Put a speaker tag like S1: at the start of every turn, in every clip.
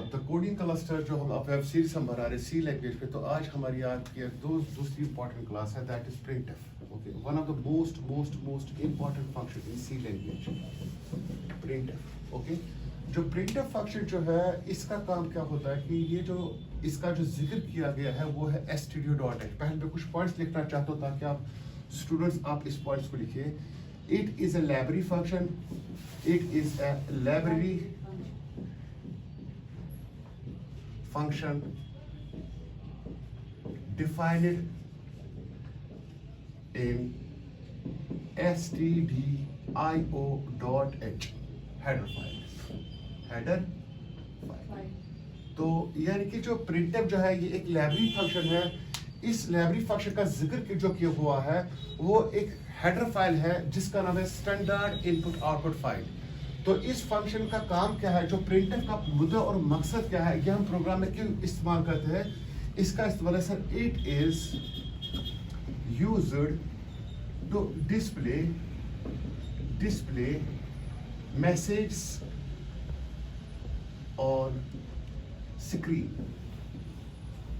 S1: The coding cluster जो हम web series हम बना रहे सी लैंग्वेज पे, तो आज हमारी आपकी दूसरी इंपॉर्टेंट क्लास है, that is printf. Okay, one of the most important function in C language, printf. Okay, जो प्रिंटफ फंक्शन जो है इसका काम क्या होता है कि ये जो इसका जो जिक्र किया गया है वो है stdio.h। पहले मैं कुछ पॉइंट्स लिखना चाहता हूँ ताकि आप स्टूडेंट्स आप इस पॉइंट्स को लिखिए। It is a library function, it is a library function defined in stdio.h header file। तो यानी कि जो प्रिंटफ जो है ये एक लाइब्रेरी फंक्शन है। इस लाइब्रेरी फंक्शन का जिक्र जो किया हुआ है वो एक हेडर फाइल है जिसका नाम है स्टैंडर्ड इनपुट आउटपुट फाइल। तो इस फंक्शन का काम क्या है, जो प्रिंटफ का मुद्दा और मकसद क्या है, ये हम प्रोग्राम में क्यों इस्तेमाल करते हैं, इसका इस्तेमाल है sir, it is used to display message on screen.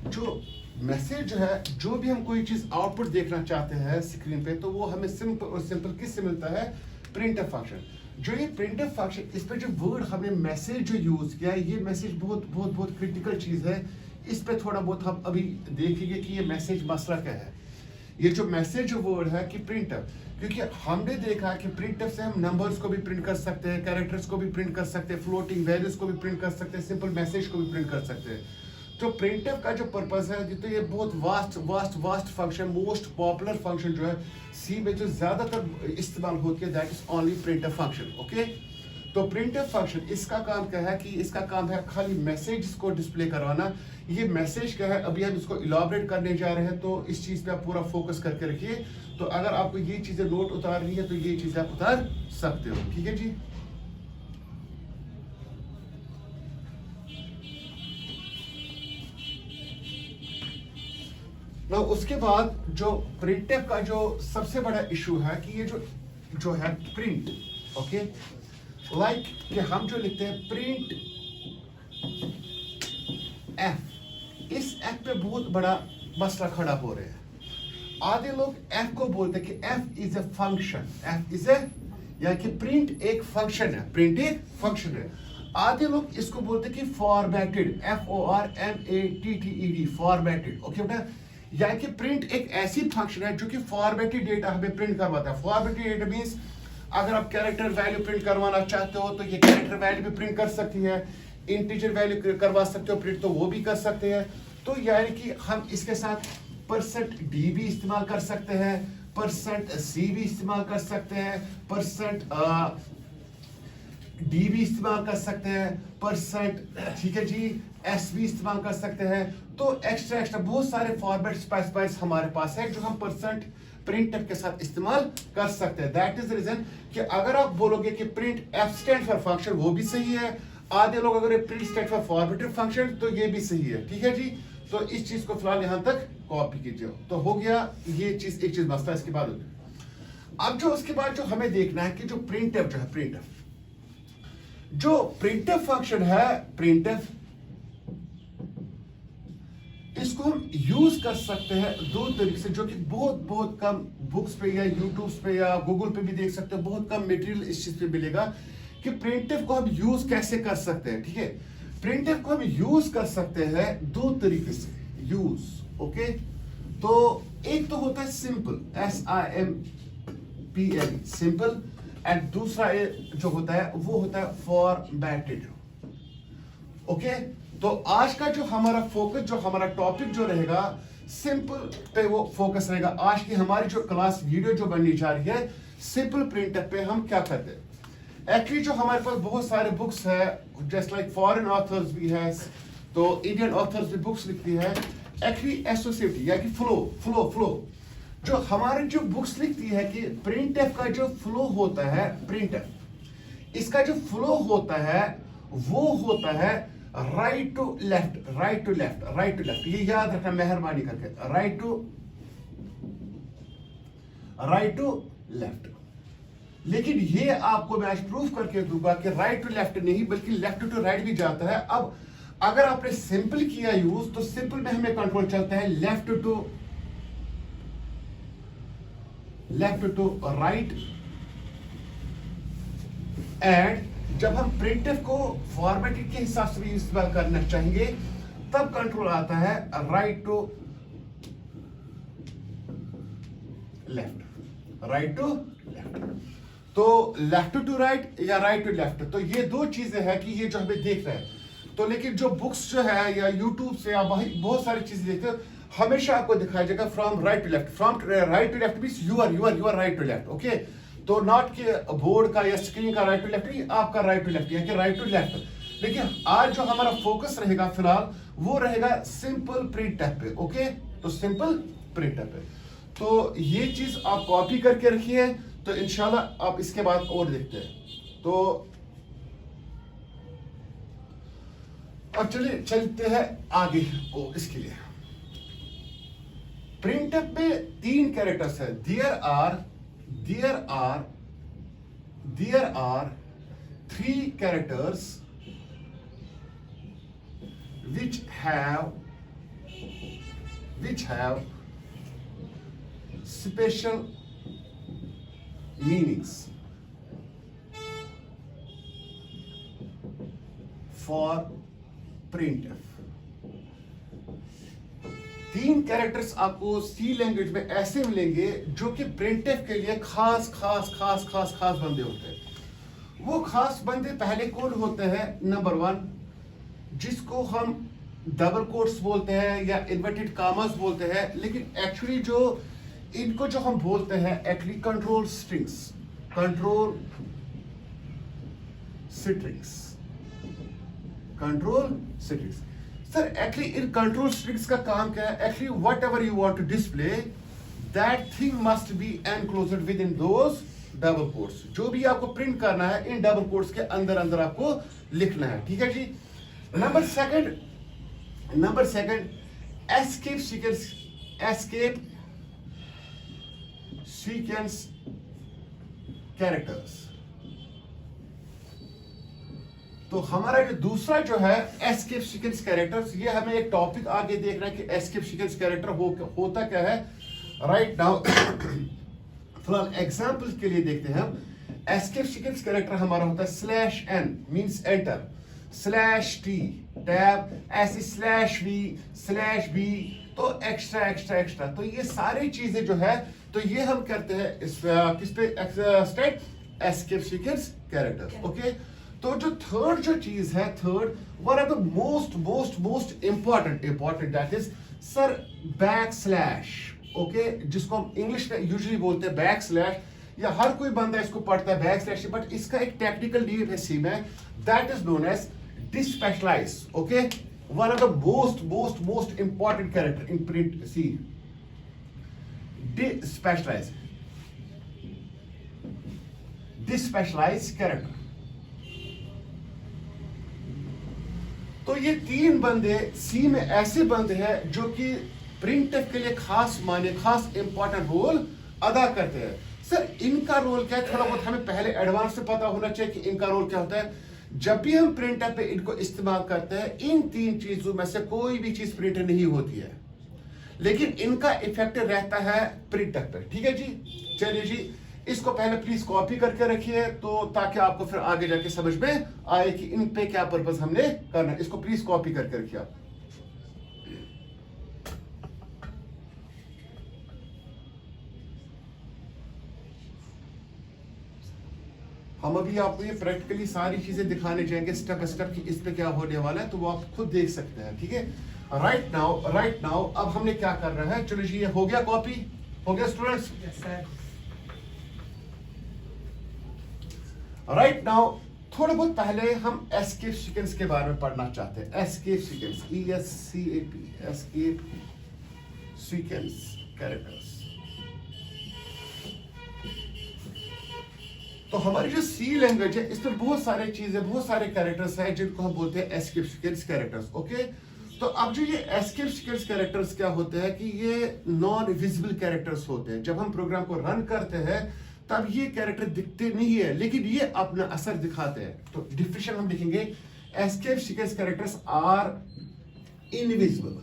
S1: जो मैसेज जो है, जो भी हम कोई चीज आउटपुट देखना चाहते हैं स्क्रीन पे, तो वो हमें सिंपल और सिंपल किससे मिलता है, प्रिंटफ फंक्शन। जो ये प्रिंटफ फंक्शन, इस पे जो वर्ड हमने मैसेज जो यूज किया है, ये मैसेज बहुत क्रिटिकल चीज है। इस पे थोड़ा बहुत हम अभी देखेंगे कि ये मैसेज मसला क्या है। ये जो मैसेज जो वर्ड है कि प्रिंटफ, क्योंकि हमने देखा कि प्रिंटफ से हम नंबर्स को भी प्रिंट कर सकते हैं, कैरेक्टर्स को भी प्रिंट कर सकते हैं, फ्लोटिंग वैल्यूज को भी प्रिंट कर सकते हैं, सिंपल मैसेज को भी प्रिंट कर सकते हैं। तो प्रिंटफ का जो पर्पस है, तो ये बहुत vast function, most popular function जो है सी में जो ज्यादातर इस्तेमाल होती है, that is only printf function. Okay, तो प्रिंटफ फंक्शन इसका काम क्या है कि इसका काम है खाली मैसेज को डिस्प्ले करवाना। ये मैसेज क्या है अभी हम इसको इलाबरेट करने जा रहे हैं, तो इस चीज पे आप पूरा फोकस करके रखिए। तो अगर आपको ये चीजें नोट उतारनी है तो ये चीजें आप उतार सकते हो, ठीक है जी। ना उसके बाद जो प्रिंटफ का जो सबसे बड़ा इशू है कि ये जो है प्रिंट, ओके, लाइक कि हम जो लिखते हैं प्रिंट एफ, इस एफ पे बहुत बड़ा मसला खड़ा हो रहा है। आधे लोग एफ को बोलते हैं कि F is a function, F is a, यानी कि प्रिंट एक फंक्शन है, प्रिंट एक फंक्शन है। आधे लोग इसको बोलते हैं कि फॉर्मेटेड, FORMATTED, फॉर्मेटेड। ओके बेटा, यानी कि प्रिंट एक ऐसी फंक्शन है जो कि फॉर्मेटेड डेटा हमें प्रिंट करवाता है। फॉर्मेटेड डेटा मींस अगर आप कैरेक्टर वैल्यू प्रिंट करवाना चाहते हो तो ये कैरेक्टर वैल्यू भी प्रिंट कर सकती है, इंटीजर वैल्यू करवा सकते हो प्रिंट, तो वो भी कर सकते हैं। तो यानी कि हम इसके साथ %d भी इस्तेमाल कर सकते हैं, %c भी इस्तेमाल कर सकते हैं, %d भी इस्तेमाल कर सकते हैं, ठीक है जी, s भी इस्तेमाल कर सकते हैं। तो एक्स्ट्रा बहुत सारे फॉर्मेट स्पेसिफायर्स हमारे पास है जो हम प्रिंटफ के साथ इस्तेमाल कर सकते हैं। दैट इज द रीजन कि अगर आप बोलोगे कि print f stand for function, वो भी सही है। आधे लोग अगर print stand for formatted function, तो ये भी सही है, ठीक है जी। तो इस चीज को फिलहाल यहां तक कॉपी कीजिए। तो हो गया ये चीज, एक चीज मसला। इसके बाद अब जो उसके बाद जो हमें देखना है कि जो प्रिंटफ जो है, प्रिंटफ फंक्शन है, प्रिंटफ, इसको हम यूज कर सकते हैं दो तरीके से, जो कि बहुत कम बुक्स पे या यूट्यूब पे या गूगल पे भी देख सकते हो। बहुत कम मटेरियल इस चीज पे मिलेगा कि प्रिंटफ को हम यूज कैसे कर सकते हैं, ठीक है। प्रिंटफ को हम यूज कर सकते हैं दो तरीके से, यूज, ओके। तो एक तो होता है सिंपल, SIMPL, सिंपल, एंड दूसरा जो होता है वो होता है फॉर्मेटेड, ओके। तो आज का जो हमारा फोकस, जो हमारा टॉपिक जो रहेगा, सिंपल पे वो फोकस रहेगा। आज की हमारी जो क्लास वीडियो जो बननी जा रही है, सिंपल प्रिंटफ पे हम क्या करते हैं। एक्चुअली जो हमारे पास बहुत सारे बुक्स है, जस्ट लाइक फॉरेन ऑथर्स भी है, तो इंडियन ऑथर्स भी बुक्स लिखती है। एक्चुअली एसोसिएटिव यानी कि फ्लो जो हमारी जो बुक्स लिखती है कि प्रिंटफ का जो फ्लो होता है, प्रिंटफ इसका जो फ्लो होता है वो होता है राइट टू लेफ्ट। ये याद रखना मेहरबानी करके, राइट टू लेफ्ट। लेकिन ये आपको मैं आज प्रूफ करके दूंगा कि राइट टू लेफ्ट नहीं बल्कि लेफ्ट टू राइट भी जाता है। अब अगर आपने सिंपल किया यूज तो सिंपल में हमें कंट्रोल चलता है लेफ्ट टू राइट, एंड जब हम प्रिंटफ को फॉर्मेटिंग के हिसाब से भी इस्तेमाल करना चाहेंगे तब कंट्रोल आता है राइट टू लेफ्ट। तो लेफ्ट टू राइट या राइट टू लेफ्ट, तो ये दो चीजें हैं कि ये जो हमें देख रहे हैं। तो लेकिन जो बुक्स जो है या यूट्यूब से या बहुत सारी चीजें देखते हो, हमेशा आपको दिखाया जाएगा from right to left. From right to left means you are right to left, okay. तो नॉट कि बोर्ड का या स्क्रीन का राइट टू लेफ्ट नहीं, आपका राइट टू लेफ्ट या कि राइट टू लेफ्ट। लेकिन आज जो हमारा फोकस रहेगा फिलहाल वो रहेगा सिंपल प्रिंटफ पे, ओके। तो सिंपल प्रिंटफ पे, तो ये चीज आप कॉपी करके रखिए, तो इंशाल्लाह आप इसके बाद और देखते हैं। तो अब चलिए चलते हैं आगे को। इसके लिए प्रिंटफ में 3 कैरेक्टर्स है। There are 3 characters which have special meanings for printf। 3 characters आपको सी लैंग्वेज में ऐसे मिलेंगे जो कि प्रिंटफ के लिए खास बंदे होते हैं। वो खास बंदे पहले कौन होते हैं? नंबर 1, जिसको हम डबल कोट्स बोलते हैं या इन्वर्टेड कामास बोलते हैं, लेकिन एक्चुअली जो इनको जो हम बोलते हैं actually control strings. Sir actually इन कंट्रोल स्ट्रिंग्स का काम क्या है? Actually whatever you want to display that thing must be enclosed within those double quotes. जो भी आपको प्रिंट करना है इन डबल कोट्स के अंदर आपको लिखना है, ठीक है जी। Number second escape sequence characters. तो हमारा जो दूसरा जो है एस्केप सीक्वेंस कैरेक्टर्स, ये हमें एक टॉपिक आगे देखना है कि एस्केप सीक्वेंस कैरेक्टर होता क्या है राइट नाउ। फिलहाल एग्जांपल के लिए देखते हैं हम। एस्केप सीक्वेंस कैरेक्टर हमारा होता है /n means enter, /t tab, ऐसे /v/b, तो एक्स्ट्रा। तो ये सारी चीजें जो है तो ये हम करते हैं इस किस पे state escape sequence character, okay. तो जो थर्ड जो चीज है, one of the most important that is sir backslash, okay, जिसको हम इंग्लिश में यूजुअली बोलते हैं बैकस्लैश, या हर कोई बंदा इसको पढ़ता है बैकस्लैश, बट इसका एक टेक्निकल नेम है सी में, that is known as despecialise, okay. One of the most important character in print C, despecialise character. तो ये 3 बंदे सी में ऐसे बंदे हैं जो कि प्रिंटफ के लिए खास इंपॉर्टेंट रोल अदा करते हैं। सर इनका रोल क्या है? थोड़ा बहुत हमें पहले एडवांस से पता होना चाहिए कि इनका रोल क्या होता है। जब भी हम प्रिंटफ पे इनको इस्तेमाल करते हैं, इन 3 चीजों में से कोई भी चीज प्रिंट नहीं होती है, लेकिन इनका इफेक्ट रहता है प्रिंटफ पे, ठीक है जी। चलिए जी, इसको पहले प्लीज कॉपी करके रखिए, तो ताकि आपको फिर आगे जाके समझ में आए कि इन पे क्या पर्पस हमने करना है। इसको प्लीज कॉपी करके रखिए आप। हम अभी आपको ये प्रैक्टिकली सारी चीजें दिखाने जाएंगे स्टेप बाय स्टेप कि इस पे क्या होने वाला है, तो वो आप खुद देख सकते हैं, ठीक है। राइट नाउ अब हमने क्या कर रहा है, चलो जी ये हो गया, कॉपी हो गया स्टूडेंट्स। राइट नाउ थोड़ा बहुत पहले हम एस्केप सीक्वेंस के बारे में पढ़ना चाहते हैं। Escape sequence, ESCAP, escape sequence characters. तो हमारी जो सी लैंग्वेज है इसमें बहुत सारे चीजें, बहुत सारे कैरेक्टर्स हैं जिनको हम बोलते हैं एस्केप सीक्वेंस कैरेक्टर्स, ओके। तो अब जो ये एस्केप सीक्वेंस कैरेक्टर्स क्या होते हैं कि ये नॉन विजिबल कैरेक्टर्स होते हैं। जब हम प्रोग्राम को रन करते हैं तब ये कैरेक्टर दिखते नहीं है, लेकिन ये अपना असर दिखाते हैं। तो डिफिनेशन हम लिखेंगे, Escape sequence characters are invisible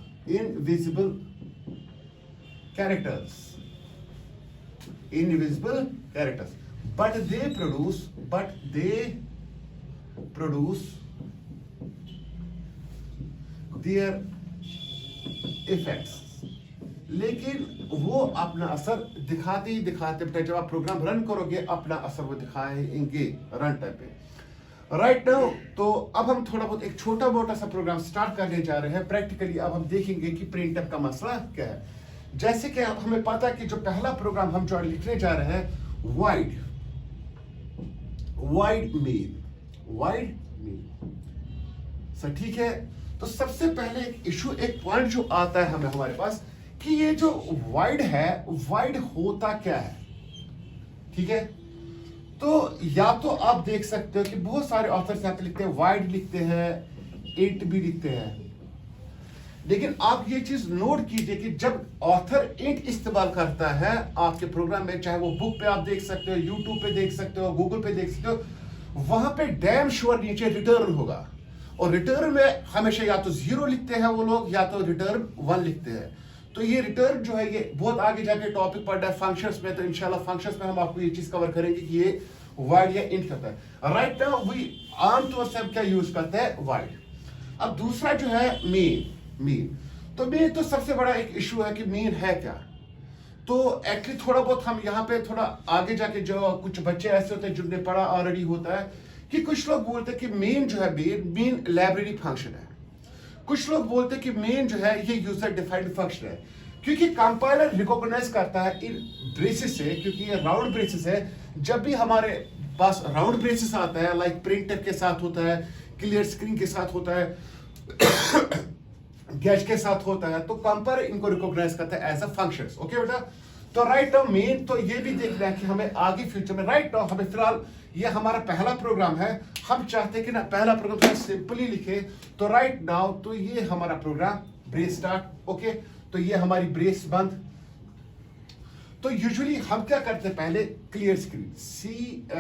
S1: characters, but they produce their effects. लेकिन वो अपना असर दिखाते ही दिखाते बेटा जब आप प्रोग्राम रन करोगे अपना असर वो दिखाएंगे रन टाइम पे। राइट नाउ तो अब हम थोड़ा बहुत एक छोटा मोटा सा प्रोग्राम स्टार्ट करने जा रहे हैं प्रैक्टिकली। अब हम देखेंगे कि प्रिंटफ का मसला क्या है। जैसे कि अब हमें पता है कि जो पहला प्रोग्राम हम जो लिखने जा रहे हैं वाइड मेन सर, ठीक है। तो सबसे पहले एक इशू, एक पॉइंट जो आता है हमें हमारे पास कि ये जो वाइड है, वाइड होता क्या है, ठीक है। तो या तो आप देख सकते हो कि बहुत सारे ऑथर्स यहाँ पे लिखते हैं वाइड लिखते हैं, इंट भी लिखते हैं, लेकिन आप ये चीज नोट कीजिए कि जब ऑथर इंट इस्तेमाल करता है आपके प्रोग्राम में, चाहे वो बुक पे आप देख सकते हो, यूट्यूब पे देख सकते हो, गूगल पे देख सकते हो, वहां पे डैम श्योर नीचे रिटर्न होगा। और रिटर्न में हमेशा या तो 0 लिखते हैं वो लोग या तो रिटर्न 1 लिखते हैं। तो ये रिटर्न जो है ये बहुत आगे जाके टॉपिक पढ़ना है फंक्शंस में, तो इंशाल्लाह फंक्शंस में हम आपको ये चीज कवर करेंगे कि ये वाइड या इंट करता है। राइट नाउ वी आमतौर से हम क्या यूज करते हैं, वाइड। अब दूसरा जो है मेन। तो मेन तो सबसे बड़ा एक इशू है कि मेन है क्या। तो एक्चुअली थोड़ा बहुत हम यहाँ पे थोड़ा आगे जाके जो कुछ बच्चे ऐसे होते हैं जिन्होंने पढ़ा ऑलरेडी होता है कि कुछ लोग बोलते हैं कि मेन जो है मेन लाइब्रेरी फंक्शन है, कुछ लोग बोलते हैं कि मेन जो है ये यूजर डिफाइंड फंक्शन है, क्योंकि कंपाइलर रिकॉग्नाइज करता है इन ब्रेसेस से, क्योंकि ये राउंड ब्रेसेस है। जब भी हमारे पास राउंड ब्रेसेस आता है, लाइक प्रिंटर के साथ होता है, क्लियर स्क्रीन के साथ होता है, गैज के साथ होता है, तो कंपाइलर इनको रिकॉग्नाइज करता है एज अ फंक्शंस। ओके बेटा, तो राइट नाउ मेन तो ये भी देखना है कि हमें आगे फ्यूचर में, राइट नाउ हमें फिलहाल ये हमारा पहला प्रोग्राम है, हम चाहते हैं कि ना पहला प्रोग्राम थोड़ा सिंपली लिखे। तो राइट नाउ तो ये हमारा प्रोग्राम ब्रेस स्टार्ट, ओके। तो ये हमारी ब्रेस बंद। तो यूजुअली हम क्या करते हैं, पहले क्लियर स्क्रीन CLRSCR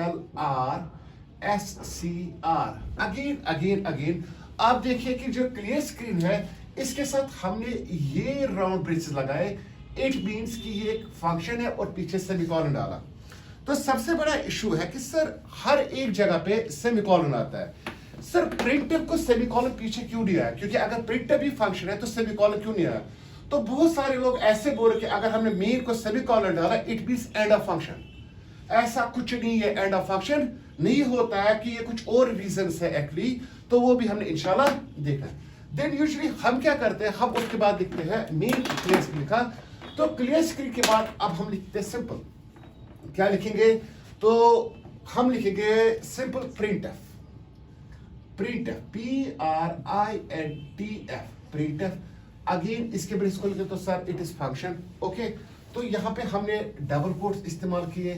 S1: अगेन। आप देखिए कि जो क्लियर स्क्रीन है इसके साथ हमने ये राउंड ब्रेसेस लगाए। इट मीन्स कि ये एक फंक्शन है और पीछे सेमीकोलन डाला। तो सबसे बड़ा इशू है कि सर हर एक जगह पे सेमीकोलन आता है। सर प्रिंटफ को सेमीकोलन पीछे क्यों नहीं आया, क्योंकि अगर प्रिंटफ भी फंक्शन है तो सेमीकोलन क्यों नहीं आया। तो बहुत सारे लोग ऐसे बोल रहे कि अगर हमने मेन को सेमीकोलन डाला it means end of function. ऐसा कुछ नहीं है, एंड ऑफ फंक्शन नहीं होता है, कि ये कुछ और रीजंस है एक्चुअली। तो वो भी हमने इंशाल्लाह देखा है। देन यूजुअली हम क्या करते हैं, हम उसके बाद लिखते हैं मेन क्लियर स्क्रीन लिखा। तो क्लियर स्क्रीन के बाद अब हम लिखते हैं सिंपल। क्या लिखेंगे, तो हम लिखेंगे simple printf PRINTF printf. Again इसके बाद इसको लिखे तो sir it is function, okay. तो यहाँ पे हमने डबल कोट्स इस्तेमाल किए,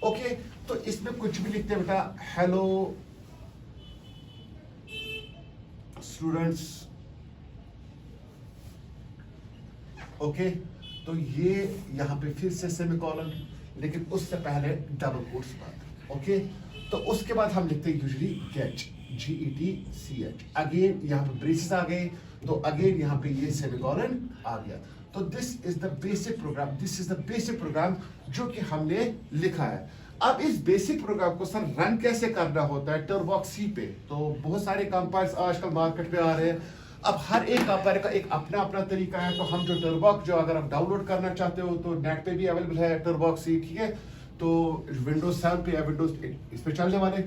S1: ओके। तो इसमें कुछ भी लिखते हैं बेटा, हेलो स्टूडेंट्स, ओके। तो ये यहाँ पे फिर से सेमीकोलन, लेकिन उससे पहले डबल कोट्स बात, ओके। तो उसके बाद हम लिखते हैं यूजुअली गेट GETCH। अगेन यहाँ पे ब्रेसेस आ गए, तो अगेन यहाँ पे ये सेमीकोलन आ गया। तो this is the basic programme जो कि हमने लिखा है। अब इस बेसिक प्रोग्राम को सर रन कैसे करना होता है टर्बॉक्स सी पे। तो बहुत सारे कंपाइलर्स आजकल मार्केट पे आ रहे हैं। अब हर एक कंपाइलर का एक अपना अपना तरीका है। तो हम जो टर्बॉक्स जो अगर आप डाउनलोड करना चाहते हो तो नेट पे भी अवेलेबल है टर्बॉक्स सी, ठीक है। तो विंडोज 7 पे या विंडोज 8 इस पे चलने वाले।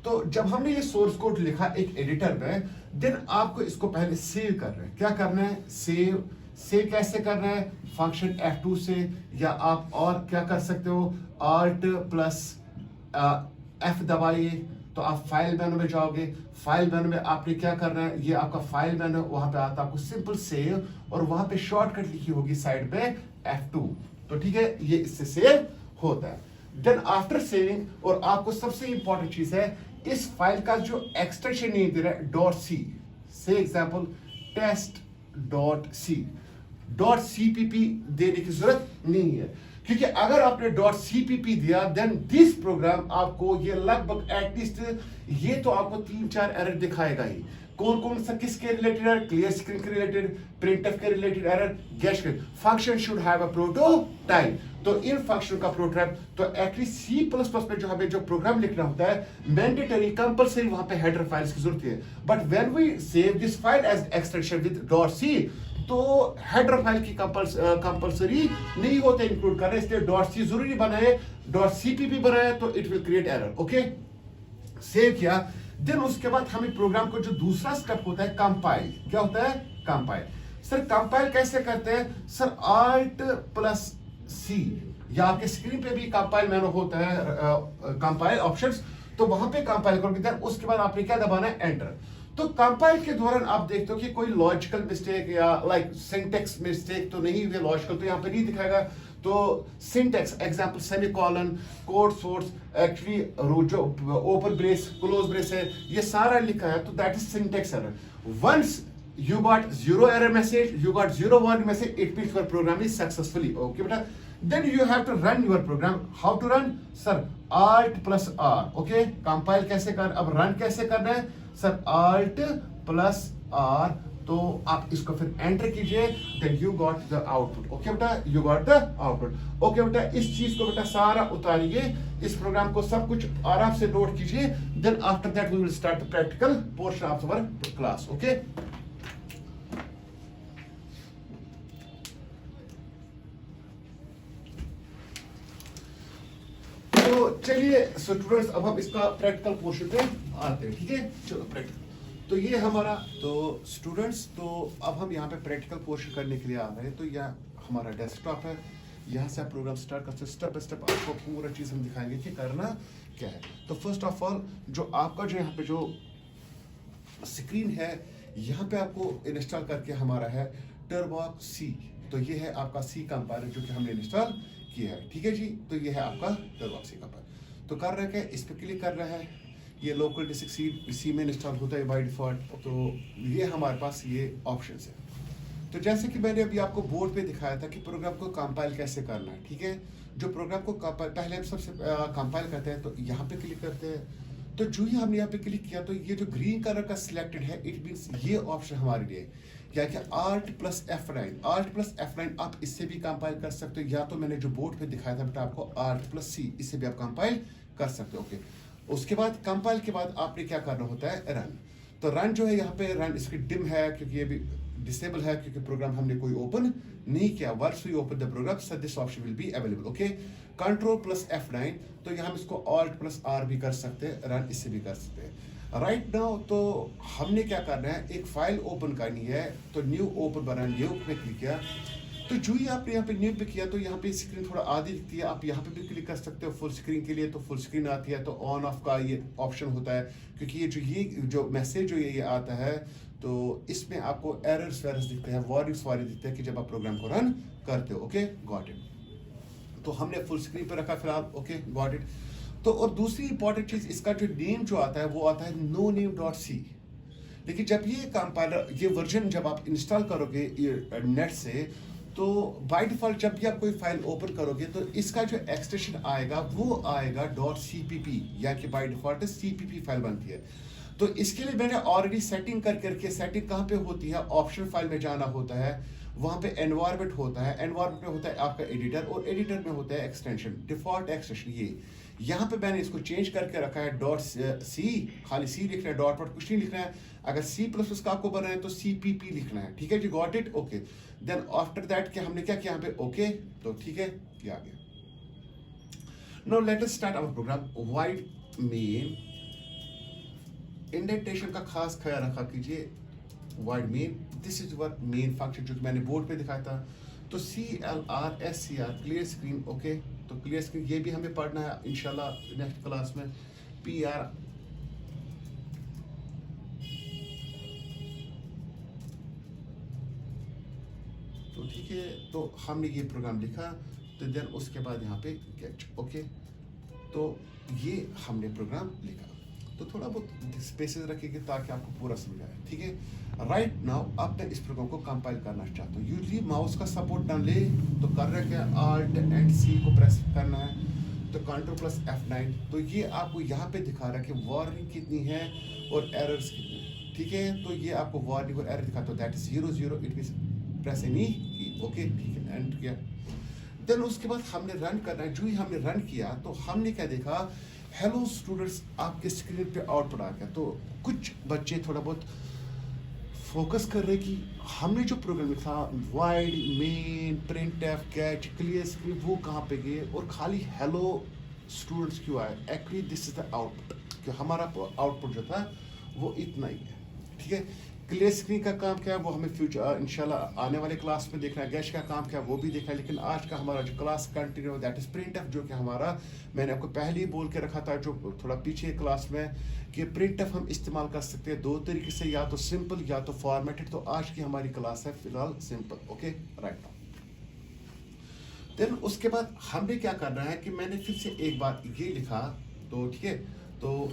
S1: तो जब हमने ये सोर्स कोड लिखा एक एडिटर में, देन आपको इसको पहले सेव करना है। क्या करना है, सेव कैसे करना है, फंक्शन F2 से, या आप और क्या कर सकते हो, Alt प्लस F दबाइए तो आप फाइल मेनू में जाओगे। फाइल मेनू में आपने क्या करना है, ये आपका फाइल मेनू, वहां पे आता है आपको सिंपल सेव, और वहां पे शॉर्टकट लिखी होगी साइड पे F2। तो ठीक है, ये इससे सेव होता है। देन आफ्टर सेविंग, और आपको सबसे इंपॉर्टेंट चीज है, इस फाइल का जो एक्सटेंशन नेम दे रहा है .c, से एग्जांपल test.c, .cpp देने की जरूरत नहीं है, क्योंकि अगर आपने .cpp दिया देन दिस प्रोग्राम आपको ये लगभग एटलीस्ट ये तो आपको 3-4 एरर दिखाएगा ही। कौन कौन सा किसके रिलेटेड एरर, क्लियर स्क्रीन के रिलेटेड, प्रिंटफ के related error, get function should have a prototype. तो इन फंक्शन का प्रोटोटाइप तो एक्चुअली C++ में जो हमें जो प्रोग्राम लिखना होता है मैंडेटरी कंपलसरी वहां पे हेडर फाइल्स की जरूरत है। But when we save this file as extension with .c तो हेडर फाइल की कंपलसरी नहीं होते इंक्लूड करना, इसलिए .c जरूरी बनाए, .cpp बनाए तो it will create error. Okay, save किया। देन उसके बाद हमें प्रोग्राम को जो दूसरा स्टेप होता है कंपाइल, क्या होता है कंपाइल। सर कंपाइल कैसे करते हैं सर, Alt+C या आपके स्क्रीन पे भी कंपाइल मेनू होता है, कंपाइल ऑप्शंस, तो वहां पे कंपाइल करोगे देन उसके बाद आपने क्या दबाना है एंटर। तो कंपाइल के दौरान आप देखते हो कि कोई लॉजिकल मिस्टेक या लाइक सिंटेक्स मिस्टेक तो नहीं हुई, लॉजिकल तो यहाँ पे नहीं दिखाएगा। तो syntax example semicolon, code source, actually जो ओपन ब्रेस क्लोज ब्रेस है ये सारा लिखा है, तो that is syntax error. Once you got 0 error message, you got 0 warning message, it means your program is successfully okay beta. Then you have to run your program. How to run sir, Alt+R। okay, compile कैसे कर, अब run कैसे करना है sir, Alt+R। तो आप इसको फिर एंटर कीजिए, then you got the output। okay बेटा, you got the output। okay बेटा, इस चीज को बेटा सारा उतारिए, इस प्रोग्राम को सब कुछ आराम से नोट कीजिए। then after that we will start the practical portion of our class। okay, तो चलिए स्टूडेंट्स अब हम इसका प्रैक्टिकल पोर्शन पे आते हैं। ठीक है, चलो प्रैक्टिकल तो ये हमारा, तो स्टूडेंट्स तो अब हम यहाँ पे प्रैक्टिकल पोर्शन करने के लिए आ रहे हैं। तो यह हमारा डेस्कटॉप है, यहाँ से आप प्रोग्राम स्टार्ट करते हैं, स्टेप बाय स्टेप आपको पूरा चीज़ हम दिखाएंगे कि करना क्या है। तो फर्स्ट ऑफ ऑल जो आपका जो यहाँ पे जो स्क्रीन है यहाँ पे आपको इंस्टॉल करके हमारा है टर्बॉक्स C। तो ये है आपका C कंपाइलर जो कि हमने इंस्टॉल किया है। ठीक है जी, तो ये है आपका टर्बॉक्स C कंपाइलर। तो कर रहे हैं, इस पर क्लिक कर रहा है, ये लोकल डिस्क C में इंस्टॉल होता है बाय डिफॉल्ट। तो ये हमारे पास ये ऑप्शन है। तो जैसे कि मैंने अभी आपको बोर्ड पे दिखाया था कि प्रोग्राम को कंपाइल कैसे करना है। ठीक है, जो प्रोग्राम को कंपाइल पहले हम सबसे कंपाइल करते हैं, तो यहाँ पे क्लिक करते हैं। तो जो ही हमने यहाँ पे क्लिक किया तो ये जो ग्रीन कलर का सिलेक्टेड है, इट मींस ये ऑप्शन हमारे लिए क्या क्या Alt+F9। Alt+F9 आप इससे भी कंपाइल कर सकते हो, या तो मैंने जो बोर्ड पे दिखाया था बेटा आपको Alt+C, इससे भी आप कंपाइल कर सकते हो। ओके, उसके बाद कंपाइल के बाद आपने क्या करना होता है रन। तो रन जो है यहाँ पे रन इसकी डिम है क्योंकि ये भी डिसेबल है क्योंकि प्रोग्राम हमने कोई ओपन नहीं किया। Once we open the program so this option will be available. Okay, Ctrl+F9, तो यहाँ हम इसको Alt+R भी कर सकते हैं, रन इससे भी कर सकते हैं। राइट नाउ तो हमने क्या करना है, एक फाइल ओपन करनी है। तो न्यू ओपन बना, न्यू पे क्लिक किया। तो जो ही आपने यहाँ पे न्यू पे किया तो यहाँ पे स्क्रीन थोड़ा आधी दिखती है, आप यहाँ पे भी क्लिक कर सकते हो। फुल स्क्रीन के लिए तो फुल स्क्रीन आती है, तो ऑन ऑफ का ये ऑप्शन होता है क्योंकि ये जो मैसेज जो ये आता है तो इसमें आपको एरर्स वेरर्स दिखते हैं, वार्निंग्स वाले दिखते हैं कि जब आप प्रोग्राम को रन करते हो। Okay, got it. तो हमने फुल स्क्रीन पर रखा फिलहाल। Okay, got it. तो और दूसरी इंपॉर्टेंट चीज, इसका जो नेम जो आता है वो आता है noname.c। लेकिन जब ये कंपाइलर ये वर्जन जब आप इंस्टॉल करोगे नेट से, तो बाय डिफॉल्ट जब भी आप कोई फाइल ओपन करोगे तो इसका जो एक्सटेंशन आएगा वो आएगा .cpp, या कि बाय डिफॉल्ट cpp फाइल बनती है। तो इसके लिए मैंने ऑलरेडी सेटिंग करके, सेटिंग कहाँ पे होती है, ऑप्शन फाइल में जाना होता है, वहां पे एनवायरमेंट होता है, एनवायरमेंट में होता है आपका एडिटर, और एडिटर में होता है एक्सटेंशन, डिफॉल्ट एक्सटेंशन। ये यहाँ पे मैंने इसको चेंज करके रखा है .c, खाली C लिखना है, डॉट कुछ नहीं लिखना है। अगर C++ का आपको बनाना है तो cpp लिखना है। ठीक है जी, got it. Okay, then after that क्या हमने क्या किया यहाँ पे, ओके तो ठीक है, ये आ गया। Now let us start our program. Void main indentation का खास ख्याल रखा कीजिए। Void main, this is our main function जो कि मैंने बोर्ड पे दिखाया था। तो CLRSCR क्लियर स्क्रीन। ओके, तो क्लियर स्क्रीन ये भी हमें पढ़ना है इंशाल्लाह नेक्स्ट क्लास में। PR तो ठीक है, तो हमने ये प्रोग्राम लिखा। तो देन उसके बाद यहाँ पे गेट। ओके, तो ये हमने प्रोग्राम लिखा। तो थोड़ा बहुत स्पेसेस रखेंगे ताकि आपको पूरा समझ आए, ठीक है। राइट नाउ अब मैं इस प्रोग्राम को कंपाइल करना चाहता हूँ। यूजली माउस का सपोर्ट ना ले तो कर रहे क्या, Alt एंड C को प्रेस करना है, तो Ctrl+F9। तो ये आपको यहाँ पे दिखा रहा है कि वार्निंग कितनी है और एरर्स कितनी है, ठीक है। तो ये आपको वार्निंग और एरर दिखाता है, that is 0 it means press any की, ओके, ठीक है, एंड किया। देन उसके बाद हमने रन करना है। जो ही हमने रन किया तो हमने क्या देखा, हेलो स्टूडेंट्स आपके स्क्रीन पे आउटपुट आ गया। तो कुछ बच्चे थोड़ा बहुत फोकस कर रहे कि हमने जो प्रोग्राम लिखा wide main printf catch clear screen वो कहाँ पे गए और खाली हेलो स्टूडेंट्स क्यों आए। Actually this is the output कि हमारा आउटपुट जो था वो इतना ही है, ठीक है। क्लियर स्क्रीन का काम क्या है वो हमें फ्यूचर इंशाल्लाह आने वाले क्लास में देखना है। गैश का काम क्या है वो भी देखना है, लेकिन आज का हमारा जो class continue that is printf, जो कि हमारा मैंने आपको पहले ही बोल के रखा था जो थोड़ा पीछे क्लास में कि प्रिंटफ हम इस्तेमाल कर सकते हैं दो तरीके से, या तो सिंपल या तो फॉर्मेटेड। तो आज की हमारी क्लास है फिलहाल simple, okay, right now. Then उसके बाद हमने क्या करना है कि मैंने फिर से एक बार ये लिखा, तो ठीक है, तो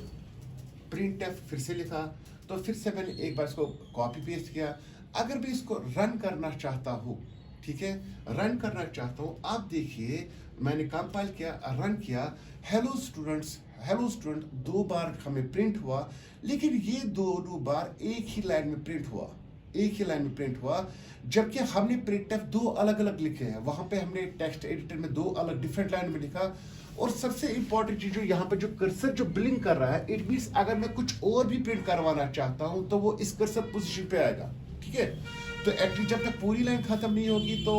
S1: प्रिंटफ फिर से लिखा, तो फिर से मैंने एक बार इसको कॉपी पेस्ट किया। अगर मैं इसको रन करना चाहता हूँ, ठीक है, रन करना चाहता हूँ, आप देखिए मैंने कंपाइल किया, रन किया, हेलो स्टूडेंट्स, हेलो स्टूडेंट 2 बार हमें प्रिंट हुआ, लेकिन ये दोनों बार एक ही लाइन में प्रिंट हुआ, एक ही लाइन में प्रिंट हुआ। जबकि हमने प्रिंटफ 2 अलग अलग लिखे हैं, वहां पे हमने टेक्स्ट एडिटर में 2 अलग डिफरेंट लाइन में लिखा। और सबसे इंपॉर्टेंट चीज जो यहाँ पे जो कर्सर जो ब्लिंक कर रहा है, इट मींस अगर मैं कुछ और भी प्रिंट करवाना चाहता हूं तो वो इस कर्सर पोजीशन पे आएगा, ठीक है। तो एक्चुअली जब तक पूरी लाइन खत्म नहीं होगी तो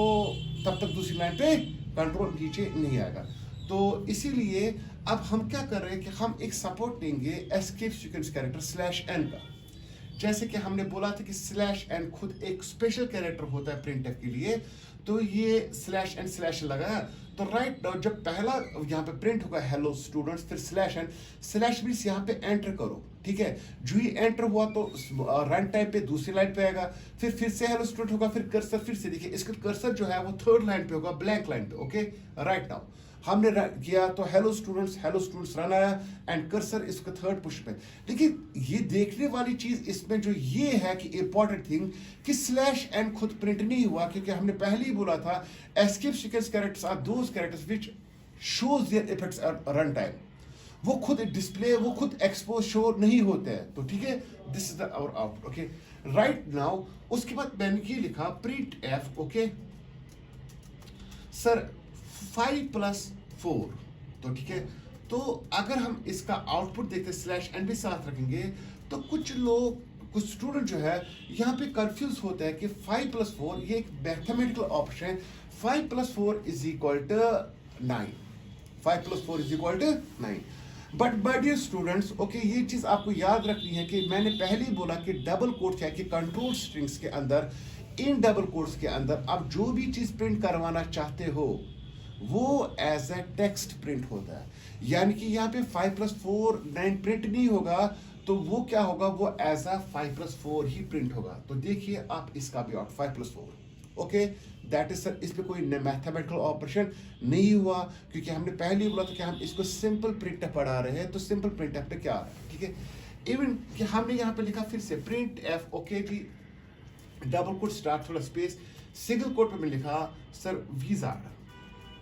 S1: तब तक दूसरी लाइन पे कंट्रोल नीचे नहीं आएगा। तो इसीलिए अब हम क्या कर रहे हैं कि हम एक सपोर्ट देंगे एस्केप सीक्वेंस कैरेक्टर /n का। जैसे कि हमने बोला था कि /n खुद एक स्पेशल कैरेक्टर होता है प्रिंटफ के लिए, तो ये /n लगा। तो राइट नाउ जब पहला यहाँ पे प्रिंट होगा हेलो स्टूडेंट्स, फिर /n मींस यहाँ पे एंटर करो, ठीक है। जो ही एंटर हुआ तो रन टाइम पे दूसरी लाइन पे आएगा, फिर से हेलो स्टूडेंट होगा, फिर कर्सर फिर से देखिए इसका कर्सर जो है वो 3rd लाइन पे होगा, ब्लैंक लाइन पे, ओके। राइट नाउ हमने किया तो हेलो स्टूडेंट्स रन आया एंड कर्सर इसका 3rd पुश पे। लेकिन ये देखने वाली चीज इसमें जो ये है कि इंपॉर्टेंट थिंग कि /n खुद प्रिंट नहीं हुआ, क्योंकि हमने पहले ही बोला था escape sequence characters are those characters which shows their effects at run time. वो खुद डिस्प्ले, वो खुद एक्सपोज शो नहीं होते हैं, तो ठीक है, this is our output, okay. Right now उसके बाद मैंने ये लिखा प्रिंटफ, ओके सर 5+4, तो ठीक है। तो अगर हम इसका आउटपुट देखते /n भी साथ रखेंगे तो कुछ लोग, कुछ स्टूडेंट जो है यहाँ पे कंफ्यूज होता है कि 5+4 ये एक मैथमेटिकल ऑप्शन है, 5+4 is equal to 9, 5+4 is equal to 9। But my dear students, okay, ये चीज आपको याद रखनी है कि मैंने पहले ही बोला कि डबल कोट्स है कि कंट्रोल स्ट्रिंग्स के अंदर, इन डबल कोट्स के अंदर आप जो भी चीज प्रिंट करवाना चाहते हो वो एज ए टेक्स्ट प्रिंट होता है। यानी कि यहाँ पे 5+4 9 प्रिंट नहीं होगा, तो वो क्या होगा, वो एज ए 5+4 ही प्रिंट होगा। तो देखिए आप इसका भी out 5+4, okay, that is sir, इस पे कोई मैथमेटिकल ऑपरेशन नहीं हुआ, क्योंकि हमने पहले ही बोला था कि हम इसको सिंपल प्रिंटफ पढ़ा रहे हैं। तो सिंपल प्रिंटफ पे क्या आ रहा है, ठीक है। इवन कि हमने यहाँ पे लिखा फिर से प्रिंटफ, ओके जी, डबल कोट स्टार्ट थोड़ा स्पेस, सिंगल कोट पे मैं लिखा sir wizard,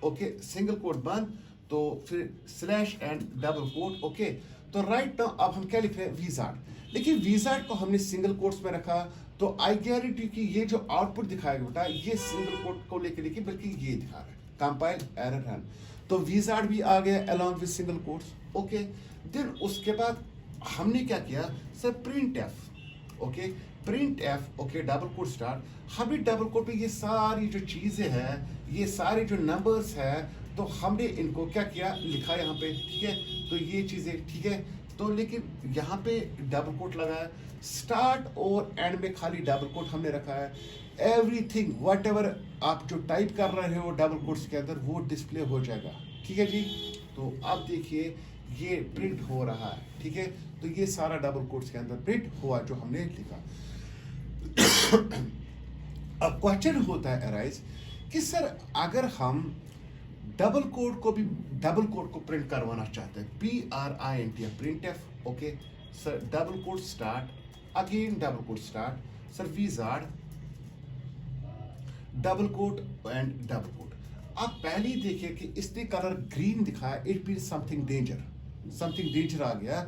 S1: okay, single quote बंद, तो फिर /n डबल कोट, ओके। तो राइट नाउ अब हम क्या लिख रहे हैं, विजार्ड। लेकिन विजार्ड को हमने सिंगल कोट्स में रखा, तो आई गारंटी कि ये जो आउटपुट दिखाएगा बेटा ये सिंगल कोट को लेकर लिखिए, बल्कि ये दिखा रहा है, कंपाइल एरर रन। तो विजार्ड भी आ गया along with single quotes, okay. Then उसके बाद हमने क्या किया sir, printf, okay, printf, okay, double quote start. हमने डबल कोट पे ये सारी जो चीजें हैं, ये सारे जो नंबर्स हैं, तो हमने इनको क्या किया, लिखा यहाँ पे, ठीक है। तो ये चीजें ठीक है, तो लेकिन यहाँ पे डबल कोट लगाया, स्टार्ट और एंड में खाली डबल कोट हमने रखा है। एवरीथिंग वट एवर आप जो टाइप कर रहे हो डबल कोट्स के अंदर वो डिस्प्ले हो जाएगा, ठीक है जी। तो आप देखिए ये प्रिंट हो रहा है, ठीक है। तो ये सारा डबल कोट्स के अंदर प्रिंट हुआ जो हमने लिखा। अब क्वेश्चन होता है अराइज कि सर अगर हम डबल कोड को प्रिंट करवाना चाहते हैं, PRINT या printf, okay sir, double quote start, again double quote start, sir wizard, double quote end double quote. आप पहले ही देखिए कि इसने कलर ग्रीन दिखाया, it mean something danger, something danger आ गया।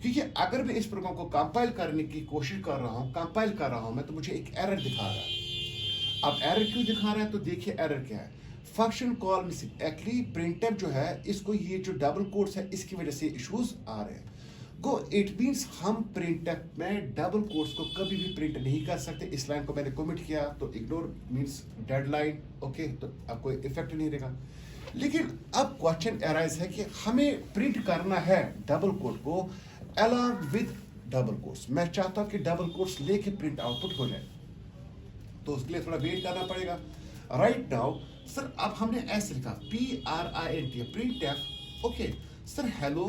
S1: क्योंकि अगर मैं इस प्रोग्राम को कंपाइल करने की कोशिश कर रहा हूं, कंपाइल कर रहा हूं मैं, तो मुझे एक एरर दिखा रहा है। अब एरर क्यों दिखा रहा है, तो देखिए एरर क्या है। Function call missing, actually printf जो है इसको ये जो डबल कोट्स है इसकी वजह से इश्यूज आ रहे हैं। गो इट मीन्स हम प्रिंटफ में डबल कोट्स को कभी भी प्रिंट नहीं कर सकते। इस लाइन को मैंने कमिट किया तो इग्नोर मीन्स डेडलाइन, ओके, तो अब कोई इफेक्ट नहीं रहेगा। लेकिन अब क्वेश्चन अराइज है कि हमें प्रिंट करना है डबल कोट को अलॉन्ग विद डबल कोट्स। मैं चाहता हूं कि डबल कोट्स लेके प्रिंट आउटपुट हो जाए, तो उसके लिए थोड़ा वेट करना पड़ेगा। राइट नाउ सर, अब हमने ऐसे लिखा PRINT printf, okay sir, hello,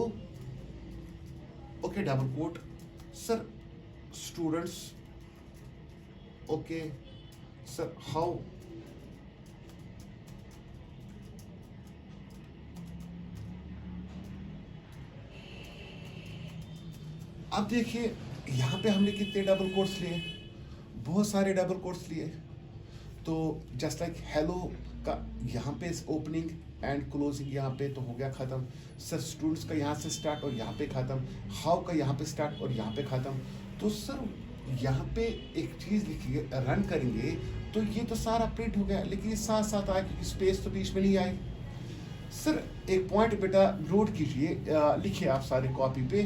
S1: okay double quote, sir students, okay sir how, अब देखिए यहां पे हमने कितने डबल कोट्स लिए, बहुत सारे डबल कोट्स लिए। तो जस्ट लाइक हेलो का यहाँ पे ओपनिंग एंड क्लोजिंग यहाँ पे तो हो गया ख़त्म। सर स्टूडेंट्स का यहाँ से स्टार्ट और यहाँ पे ख़त्म, हाउ का यहाँ पे स्टार्ट और यहाँ पे ख़त्म। तो सर यहाँ पे एक चीज़ लिखिए, रन करेंगे तो ये तो सारा प्रिंट हो गया, लेकिन ये साथ साथ आया क्योंकि स्पेस तो बीच में नहीं आई। सर एक पॉइंट बेटा नोट कीजिए, लिखिए आप सारे कॉपी पे,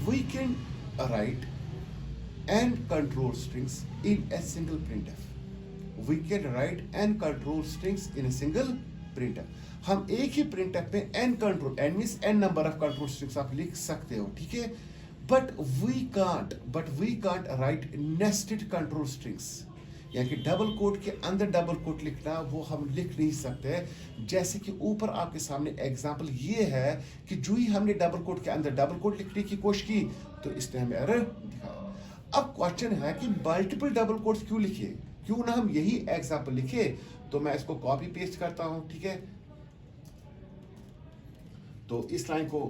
S1: we can write and control strings in a single printf. We can write n control strings in a single printf. हम एक ही printf में n control, n means n number of control strings आप लिख सकते हो, ठीक है। but we can't write nested control strings, यानी कि डबल कोट के अंदर डबल कोट लिखना वो हम लिख नहीं सकते। जैसे कि ऊपर आपके सामने एग्जांपल ये है कि जो ही हमने डबल कोट के अंदर डबल कोट लिखने की कोशिश की तो इसने हमें एरर दिखाया। अब क्वेश्चन है कि मल्टीपल डबल कोट्स क्यों लिखे, क्यों ना हम यही एग्जांपल लिखे। तो मैं इसको कॉपी पेस्ट करता हूं, ठीक है। तो इस लाइन को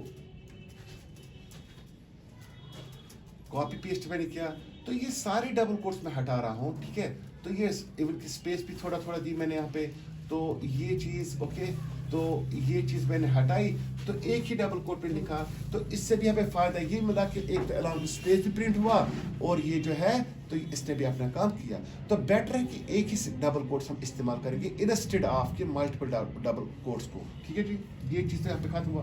S1: कॉपी पेस्ट मैंने किया, तो ये सारे डबल कोट्स में हटा रहा हूं, ठीक है। तो ये इवन की स्पेस भी थोड़ा थोड़ा दी मैंने यहाँ पे, तो ये चीज ओके, तो ये चीज मैंने हटाई, तो एक ही डबल कोट पे लिखा। तो इससे भी हमें फायदा ये मिला कि एक तो अलॉन्ग स्पेस भी प्रिंट हुआ और ये जो है तो इसने भी अपना काम किया। तो बेटर है कि एक ही डबल कोट्स हम इस्तेमाल करेंगे इंस्टेड ऑफ के मल्टीपल डबल कोट्स को, ठीक है जी। ये चीज़ यहाँ पे खत्म हुआ।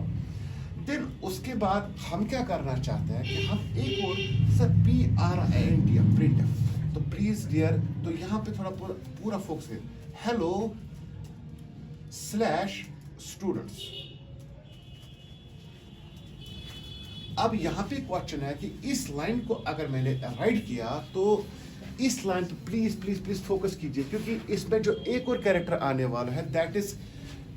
S1: देन उसके बाद हम क्या करना चाहते हैं कि हम एक और सर PRINT प्रिंट, तो प्लीज डियर, तो यहाँ पे थोड़ा पूरा फोकस है, हेलो स्लैश स्टूडेंट्स। अब यहां पे क्वेश्चन है कि इस लाइन को अगर मैंने राइट किया तो इस लाइन पे प्लीज प्लीज प्लीज फोकस कीजिए, क्योंकि इसमें जो एक और कैरेक्टर आने वाला है दैट इज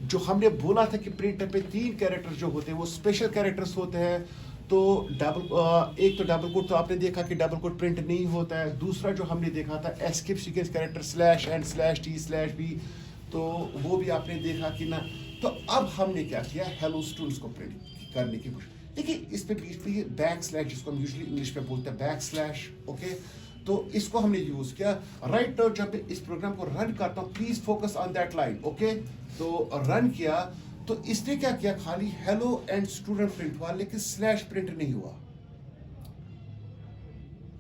S1: जो हमने बोला था कि प्रिंटर पे 3 कैरेक्टर जो होते हैं वो स्पेशल कैरेक्टर्स होते हैं। तो एक तो डबल कोट, तो आपने देखा कि डबल कोट प्रिंट नहीं होता है। दूसरा जो हमने देखा था escape sequence character slash and slash T slash B, तो वो भी आपने देखा कि ना। तो अब हमने क्या किया, हेलो स्टूडेंट्स को प्रिंट करने की कोशिश। देखिए इस पे बीच पे बैक स्लैश, जिसको हम यूजुअली इंग्लिश में बोलते हैं बैक स्लैश, ओके, तो इसको हमने यूज किया। राइट नाउ जब मैं इस प्रोग्राम को रन करता हूं, please focus on that line, okay. तो रन किया तो इसने क्या किया, खाली हेलो एंड स्टूडेंट प्रिंट हुआ, लेकिन स्लैश प्रिंट नहीं हुआ।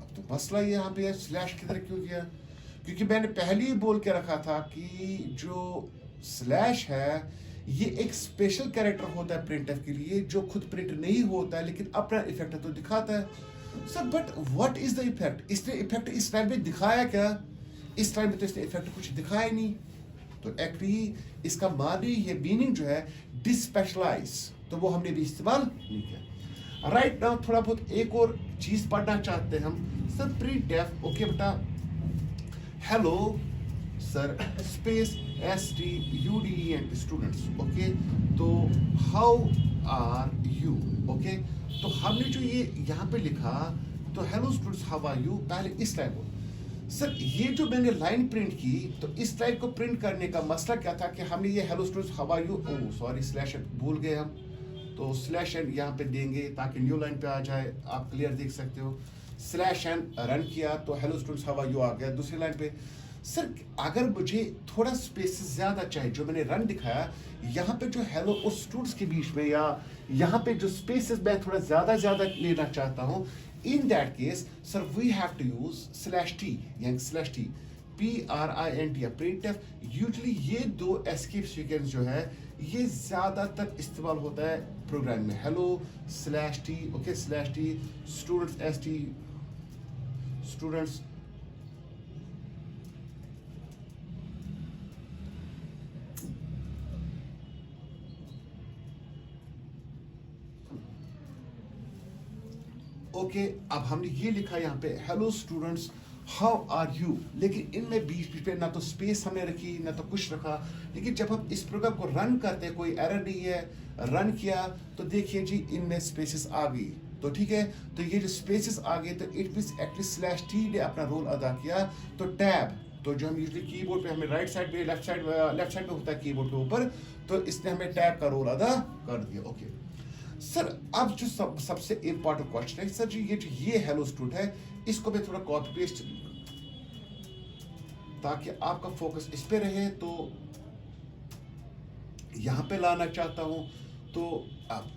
S1: अब तो मसला ये यहाँ पे है, स्लैश किधर क्यों किया, क्योंकि मैंने पहले ही बोल के रखा था कि जो स्लैश है ये एक स्पेशल कैरेक्टर होता है प्रिंटफ के लिए, जो खुद प्रिंट नहीं होता है लेकिन अपना इफेक्ट तो दिखाता है। Sir but what is the effect, इसने इफेक्ट इस लाइन में दिखाया क्या, इस लाइन में तो इसने इफेक्ट कुछ दिखाया नहीं। तो एक्चुअली इसका मानी ये मीनिंग जो है डिस्पेशलाइज, तो वो हमने भी इस्तेमाल नहीं किया। राइट नाउ थोड़ा बहुत एक और चीज पढ़ना चाहते हैं हम, सर प्रिंटफ, ओके बेटा, hello sir space STUDENT students, okay, तो हाउ आर यू, ओके। तो हमने जो ये यहाँ पे लिखा, तो hello students how are you, पहले इस लाइन को। सर ये जो मैंने लाइन प्रिंट की, तो इस लाइन को प्रिंट करने का मसला क्या था कि हमने ये hello students how are you, oh sorry slash भूल गए हम, तो स्लैश एन यहाँ पे देंगे ताकि न्यू लाइन पे आ जाए, आप क्लियर देख सकते हो। स्लैश एन रन किया तो hello students how are you आ गया दूसरी लाइन पे। सर अगर मुझे थोड़ा स्पेस ज़्यादा चाहिए, जो मैंने रन दिखाया यहाँ पे जो हेलो और स्टूडेंट्स के बीच में, या यहाँ पे जो स्पेसेस मैं थोड़ा ज़्यादा लेना चाहता हूँ, in that case sir we have to use slash T, यानी स्लैश टी PRINT या printf। यूजली ये दो एस्केप सीक्वेंस जो है ये ज़्यादातर इस्तेमाल होता है प्रोग्राम में। Hello slash T, okay slash T students ST students, okay अब हमने ये लिखा यहाँ पे hello students how are you, लेकिन इनमें बीच पे ना तो स्पेस हमने रखी ना तो कुछ रखा। लेकिन जब हम इस प्रोग्राम को रन करते हैं कोई एरर नहीं है, रन किया तो देखिए जी इनमें स्पेसेस आ गई, तो ठीक है। तो ये जो स्पेसेस आ गए तो it means at least slash T ने अपना रोल अदा किया। तो टैब, तो जो हम यूजली कीबोर्ड पे हमें राइट साइड पे लेफ्ट साइड पे होता है कीबोर्ड के ऊपर, तो इसने हमें टैब का रोल अदा कर दिया। ओके सर अब जो सबसे इंपॉर्टेंट क्वेश्चन है सर जी, ये हेलो स्टूडेंट है, इसको मैं थोड़ा कॉपी पेस्ट ताकि आपका फोकस इस पे रहे, तो यहां पे लाना चाहता हूं। तो अब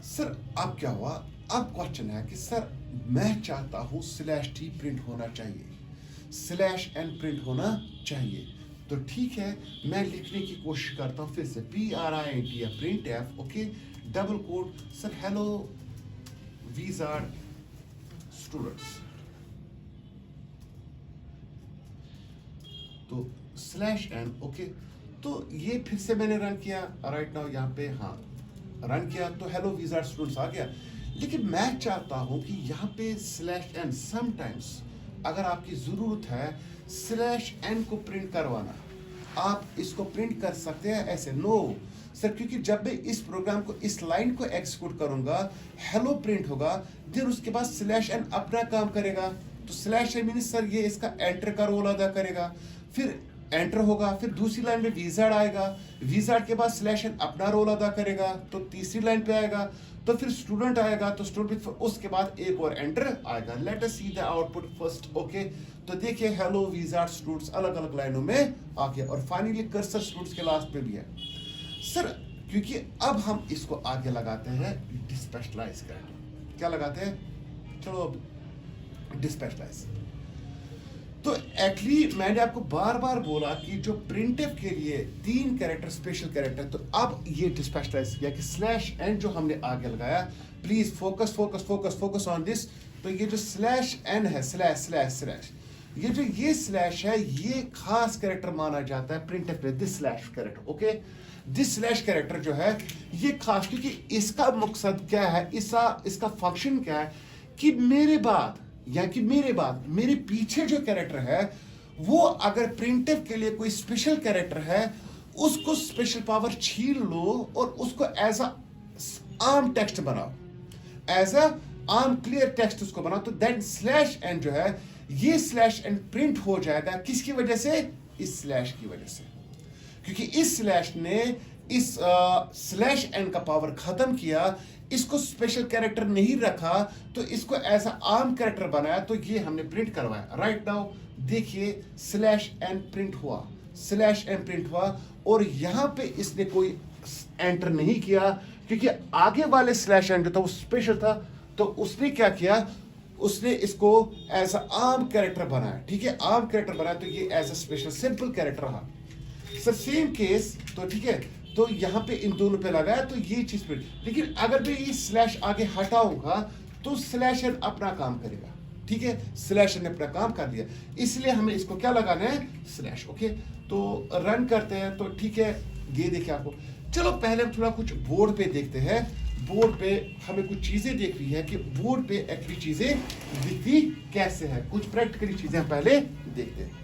S1: सर अब क्या हुआ, अब क्वेश्चन है कि सर मैं चाहता हूं स्लैश टी प्रिंट होना चाहिए, स्लैश एन प्रिंट होना चाहिए। तो ठीक है मैं लिखने की कोशिश करता हूं फिर से PRINT या print F, okay double quote sir hello वीज आर स्टूडेंट्स, तो स्लैश एन, ओके। तो ये फिर से मैंने रन किया राइट नाउ यहाँ पे, हाँ रन किया तो हेलो वीज आर स्टूडेंट्स आ गया। लेकिन मैं चाहता हूं कि यहाँ पे स्लैश एन, समटाइम्स अगर आपकी जरूरत है स्लैश एन को प्रिंट करवाना, आप इसको प्रिंट कर सकते हैं ऐसे, नो सर क्योंकि जब मैं इस प्रोग्राम को इस लाइन को एग्जीक्यूट करूंगा हेलो प्रिंट होगा, फिर उसके बाद स्लैश एन अपना काम करेगा। तो स्लैश एन मीन्स सर ये इसका एंटर का रोल अदा करेगा, फिर एंटर होगा, फिर दूसरी लाइन में वीजार्ड आएगा, वीजार्ड के बाद स्लैश एन अपना रोल अदा करेगा, तो तीसरी लाइन पे आएगा, तो फिर स्टूडेंट आएगा, तो स्टूडेंट उसके बाद एक और एंटर आएगा। Let us see the output first, okay. तो देखिए हेलो वीजार्ड स्टूडेंट्स अलग अलग लाइनों में आ गया, और फाइनली कर्सर स्टूडेंट्स के लास्ट पे भी है। सर क्योंकि अब हम इसको आगे लगाते हैं डिस्पेशलाइज कर, क्या लगाते हैं, चलो डिस्पेशलाइज। तो एक्चुअली मैंने आपको बार बार बोला कि जो प्रिंटफ के लिए 3 कैरेक्टर स्पेशल कैरेक्टर, तो अब ये डिस्पेशलाइज किया कि स्लैश एन जो हमने आगे लगाया, please focus focus focus focus on this. तो ये जो स्लैश एन है, स्लैश स्लैश स्लैश, ये स्लैश है, ये खास कैरेक्टर माना जाता है प्रिंटफ में, this slash character, okay. This slash character जो है ये खास, क्योंकि इसका मकसद क्या है, इसका फंक्शन क्या है कि मेरे बाद मेरे पीछे जो कैरेक्टर है वो अगर प्रिंटफ के लिए कोई स्पेशल कैरेक्टर है, उसको स्पेशल पावर छीन लो और उसको एज अ आर्म टेक्स्ट बनाओ, as a arm clear text उसको बनाओ। तो दैट स्लैश एन जो है, ये स्लैश एन प्रिंट हो जाएगा किसकी वजह से, इस स्लैश की वजह से, क्योंकि इस स्लैश ने इस स्लैश एन का पावर खत्म किया, इसको स्पेशल कैरेक्टर नहीं रखा, तो इसको एज आर्म कैरेक्टर बनाया, तो ये हमने प्रिंट करवाया। राइट नाउ देखिए स्लैश एन प्रिंट हुआ, स्लैश एन प्रिंट हुआ, और यहां पे इसने कोई एंटर नहीं किया क्योंकि आगे वाले स्लैश एन जो था वो स्पेशल था, तो उसने क्या किया, उसने इसको एज आर्म कैरेक्टर बनाया, ठीक है आर्म कैरेक्टर बनाया, तो ये as a special simple character रहा। सर सेम केस, तो ठीक है, तो यहां पे इन दोनों पे लगाया तो ये चीज पे, लेकिन अगर मैं ये स्लैश आगे हटाऊंगा तो स्लैश एन अपना काम करेगा, ठीक है, स्लैश एन ने अपना काम कर दिया, इसलिए हमें इसको क्या लगाना है, स्लैश, ओके। तो रन करते हैं, तो ठीक है ये देखिए आपको। चलो पहले हम थोड़ा कुछ बोर्ड पे देखते हैं, बोर्ड पे हमें कुछ चीजें देख रही है कि बोर्ड पे एक्चुअली चीजें दिखती कैसे है, कुछ प्रैक्टिकली चीजें हम पहले देखते हैं।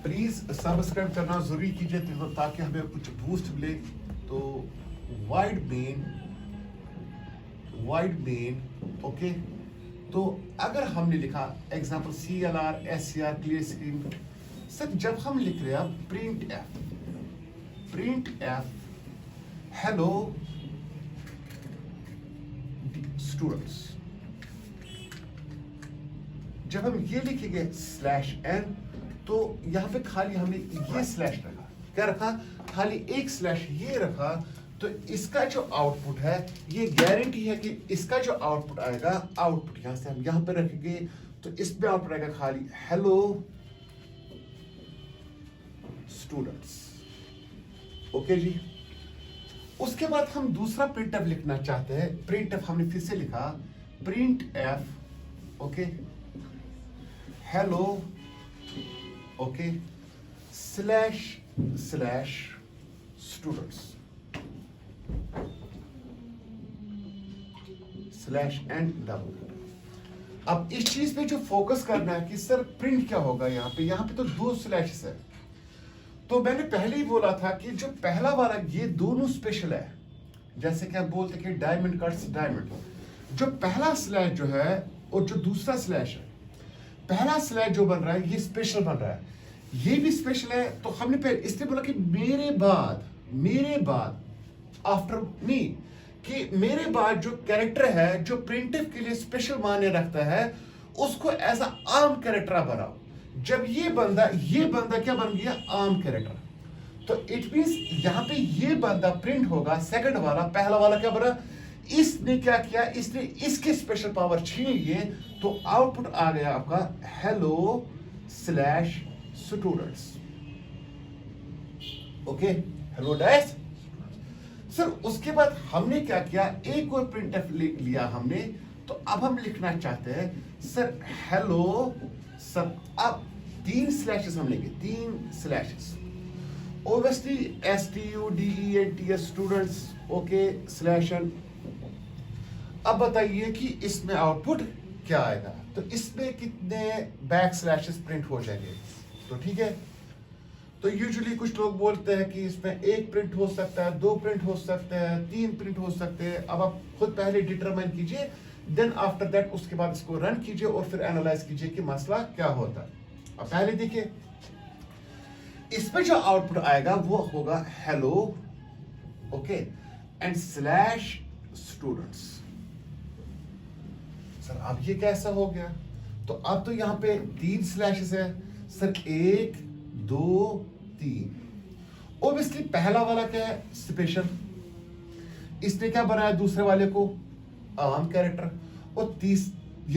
S1: प्लीज सब्सक्राइब करना जरूरी कीजिए ताकि हमें कुछ बूस्ट मिले। तो वाइड मेन, ओके। तो अगर हमने लिखा example CLR SCR clear screen, sir जब हम लिख रहे हैं प्रिंट एफ हेलो स्टूडेंट्स। जब हम ये लिखेंगे /n तो यहां पे खाली हमने ये स्लैश रखा, क्या रखा, खाली एक स्लैश ये रखा, तो इसका जो आउटपुट है ये गारंटी है कि इसका जो आउटपुट आएगा, आउटपुट यहां से हम यहां पे रखेंगे तो इसमें आउटपुट आएगा खाली हेलो स्टूडेंट्स। ओके जी। उसके बाद हम दूसरा प्रिंटफ लिखना चाहते हैं। प्रिंटफ हमने फिर से लिखा print F, okay, hello, okay, // students /n double. अब इस चीज पे जो फोकस करना है कि सर प्रिंट क्या होगा यहाँ पे तो 2 स्लैशेस है। तो मैंने पहले ही बोला था कि जो पहला वाला ये दोनों स्पेशल है, जैसे कि आप बोलते कि डायमंड कट्स डायमंड। जो पहला स्लैश जो है और जो दूसरा स्लैश है, पहला स्लैश जो बन रहा है ये स्पेशल बन रहा है, ये भी स्पेशल है। तो हमने पहले इसलिए बोला कि मेरे बाद आफ्टर मी, कि मेरे बाद जो कैरेक्टर है जो प्रिंटिफ के लिए स्पेशल मायने रखता है उसको एज अ आर्म कैरेक्टर बनाओ। जब ये बंदा क्या बन गया, आर्म कैरेक्टर, तो इट मींस यहां पे ये बंदा प्रिंट होगा सेकंड वाला। पहला वाला क्या बना, इसने क्या किया, इसने इसके स्पेशल पावर छीन लिए, तो आउटपुट आ गया आपका hello /students. Okay, hello dash sir. उसके बाद हमने क्या किया, एक और प्रिंटफ लिया हमने। तो अब हम लिखना चाहते हैं सर हेलो सब। अब 3 स्लैशेस हम लेंगे, 3 slashes. Obviously STUDENTS students, okay, /n। अब बताइए कि इसमें आउटपुट क्या आएगा, तो इसमें कितने बैकस्लैशेस प्रिंट हो जाएंगे। तो ठीक है, तो यूजुअली कुछ लोग बोलते हैं कि इसमें 1 प्रिंट हो सकता है, 2 प्रिंट हो सकते हैं, 3 प्रिंट हो सकते हैं। अब आप खुद पहले डिटरमाइन कीजिए, देन आफ्टर दैट उसके बाद इसको रन कीजिए और फिर एनालाइज कीजिए कि मसला क्या होता है। अब पहले देखिए, इसमें जो आउटपुट आएगा वो होगा hello, okay, and /students. Sir अब ये कैसा हो गया, तो अब तो यहां पे 3 स्लैशेस है सर, 1 2 3। ओब्वियसली पहला वाला क्या है, स्पेशल, इसने क्या बनाया दूसरे वाले को, आर्म कैरेक्टर। और ये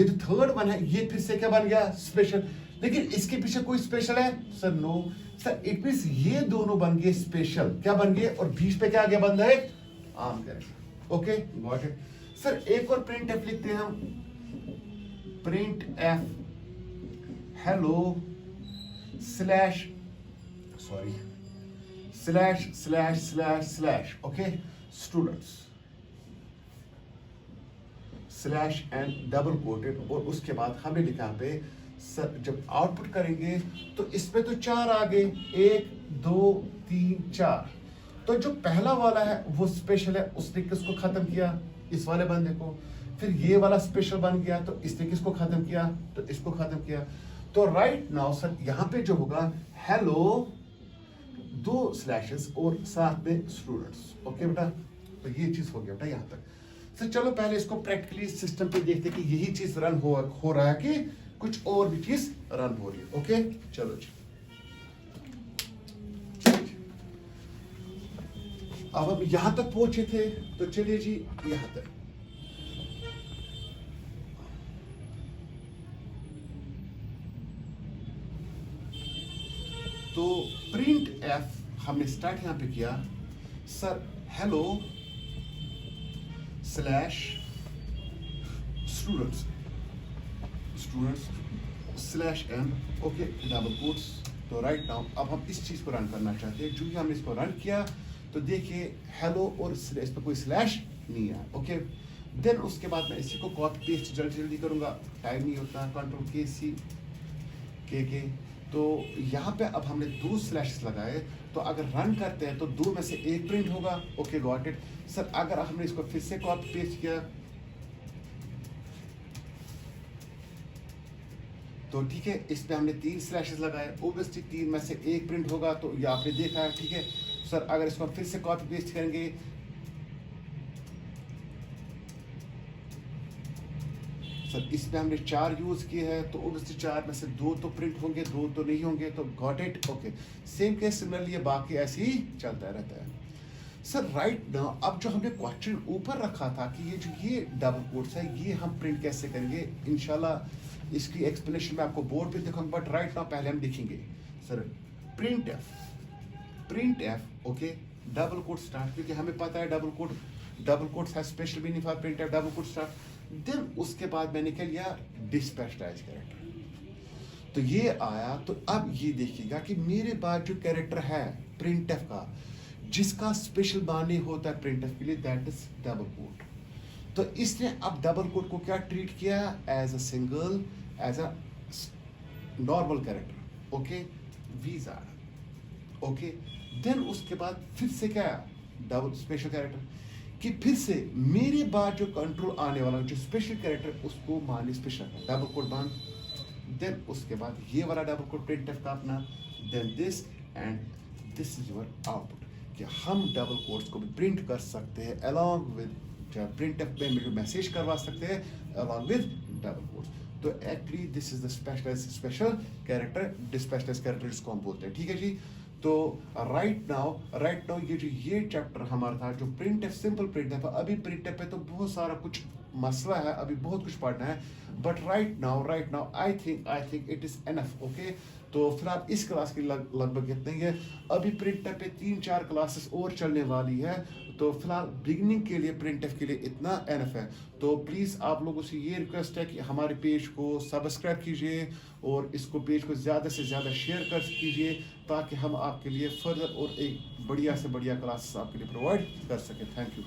S1: जो थर्ड वन है ये फिर से क्या बन गया, स्पेशल। लेकिन इसके पीछे कोई स्पेशल है sir, no sir. It means ये दोनों बन गए स्पेशल, क्या बन गए, और बीच पे क्या आगे बन रहा है, arm character. Okay, got it sir. एक और प्रिंट एफ लिखते हैं हम, print F hello // okay, students /n double coated. और उसके बाद हमें लिखा पे सर जब आउटपुट करेंगे तो इसमें तो 4 आ गए, 1 2 3 4। तो जो पहला वाला है वो स्पेशल है, उसने किसको खत्म किया, इस वाले बंदे को। फिर ये वाला स्पेशल बन गया, तो इसने किसको खत्म किया, तो इसको खत्म किया। तो राइट नाउ सर यहां पे जो होगा हेलो 2 स्लैशेस और साथ में स्टूडेंट्स। ओके बेटा, तो ये चीज हो गया बेटा यहां तक। सर चलो पहले इसको प्रैक्टिकली सिस्टम पे देखते कि यही चीज रन हो रहा है कि कुछ और भी चीज रन हो रही है। ओके चलो जी, अब हम यहां तक पहुंचे थे, तो चलिए जी यहां तक। तो प्रिंट एफ हमने स्टार्ट यहां पे किया sir hello /students /n, okay, double quotes. तो राइट नाउ अब हम इस चीज को रन करना चाहते हैं। जो ही हमने इसको रन किया तो देखिए हेलो और इस पे कोई स्लैश नहीं है। ओके, देन उसके बाद मैं इसी को कॉपी पेस्ट जल्दी करूंगा, टाइम नहीं होता, Ctrl+C के। तो यहाँ पे अब हमने 2 स्लैशेस लगाए, तो अगर रन करते हैं तो 2 में से 1 प्रिंट होगा। Okay got it sir. अगर हमने इसको फिर से कॉपी पेस्ट किया तो ठीक है, इस पे हमने 3 स्लैशेस लगाए, ओब्वियसली 3 में से 1 प्रिंट होगा, तो ये आपने देखा है। ठीक है सर, अगर इसको फिर से कॉपी पेस्ट करेंगे सर इसमें हमने 4 यूज़ किए हैं, तो ऑब्वियसली 4 में से 2 तो प्रिंट होंगे, 2 तो नहीं होंगे, तो got it, okay. Same case similarly ये बाकी ऐसे ही चलता रहता है। सर राइट नाउ अब जो हमने क्वेश्चन ऊपर रखा था कि ये डबल कोट्स है, ये हम प्रिंट कैसे करेंगे, इंशाल्लाह इसकी एक्सप्लेनेशन मैं आपको बोर्ड पे दिखाऊंगा, बट राइट नाउ पहले हम लिखेंगे sir print F, okay, double quote start, क्योंकि हमें पता है डबल कोट्स है special meaning for print F, double quote start. Then उसके बाद मैंने क्या लिया, डिस्पेशलाइज कैरेक्टर, तो ये आया। तो अब ये देखिएगा कि मेरे पास जो कैरेक्टर है प्रिंट एफ का, जिसका स्पेशल मानी होता है प्रिंट एफ के लिए, दैट इज डबल कोट। तो इसने अब डबल कोट को क्या ट्रीट किया, as a single, as a normal character, okay, वीज आर, ओके। देन उसके बाद फिर से क्या डबल स्पेशल कैरेक्टर, कि फिर से मेरे बाद जो कंट्रोल आने वाला जो स्पेशल कैरेक्टर उसको माने स्पेशल डबल कोट बांध। देन उसके बाद ये वाला डबल कोट प्रिंट एफ का अपना, then this and this is your output, कि हम डबल कोट्स को भी प्रिंट कर सकते हैं अलॉन्ग विद प्रिंट एफ में जो मैसेज करवा सकते हैं अलॉन्ग विद डबल कोट्स। तो actually this is the special character, despecialised character जिसको हम बोलते हैं, ठीक है जी। तो राइट नाउ ये चैप्टर हमारा था जो print F, simple print F. अभी प्रिंट एफ पे तो बहुत सारा कुछ मसला है, अभी बहुत कुछ पढ़ना है, but right now I think it is enough, okay. तो फिलहाल इस क्लास की लगभग इतना ही है। अभी प्रिंट एफ पे 3-4 क्लासेस और चलने वाली है, तो फिलहाल बिगिनिंग के लिए प्रिंट एफ के लिए इतना एनफ है। तो प्लीज़ आप लोगों से ये रिक्वेस्ट है कि हमारे पेज को सब्सक्राइब कीजिए और इसको पेज को ज़्यादा से ज़्यादा शेयर कर कीजिए, ताकि हम आपके लिए फर्दर और एक बढ़िया से बढ़िया क्लासेस आपके लिए प्रोवाइड कर सकें। Thank you.